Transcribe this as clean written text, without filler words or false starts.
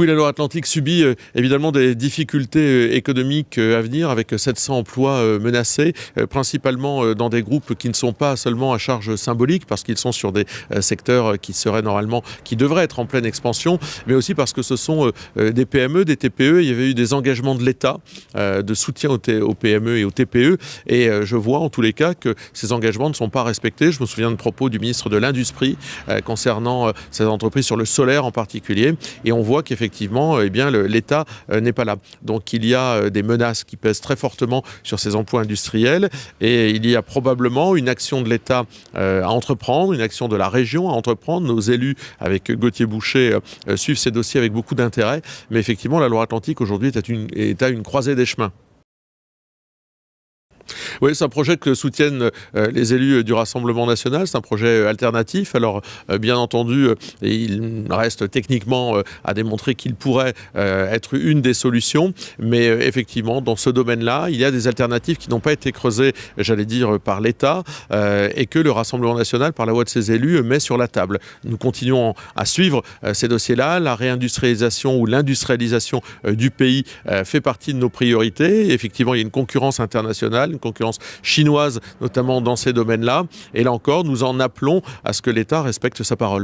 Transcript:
Oui, la Loire-Atlantique subit évidemment des difficultés économiques à venir avec 700 emplois menacés, principalement dans des groupes qui ne sont pas seulement à charge symbolique parce qu'ils sont sur des secteurs qui seraient normalement, qui devraient être en pleine expansion, mais aussi parce que ce sont des PME, des TPE. Il y avait eu des engagements de l'État de soutien aux PME et aux TPE et je vois en tous les cas que ces engagements ne sont pas respectés. Je me souviens de propos du ministre de l'Industrie concernant ces entreprises sur le solaire en particulier et on voit qu'effectivement, eh bien, l'État n'est pas là. Donc il y a des menaces qui pèsent très fortement sur ces emplois industriels et il y a probablement une action de l'État à entreprendre, une action de la région à entreprendre. Nos élus, avec Gauthier Boucher, suivent ces dossiers avec beaucoup d'intérêt. Mais effectivement, la Loire-Atlantique aujourd'hui est à une croisée des chemins. Oui, c'est un projet que soutiennent les élus du Rassemblement national. C'est un projet alternatif. Alors, bien entendu, il reste techniquement à démontrer qu'il pourrait être une des solutions. Mais effectivement, dans ce domaine-là, il y a des alternatives qui n'ont pas été creusées, j'allais dire, par l'État et que le Rassemblement national, par la voix de ses élus, met sur la table. Nous continuons à suivre ces dossiers-là. La réindustrialisation ou l'industrialisation du pays fait partie de nos priorités. Et effectivement, il y a une concurrence internationale, une concurrence chinoise, notamment dans ces domaines-là. Et là encore, nous en appelons à ce que l'État respecte sa parole.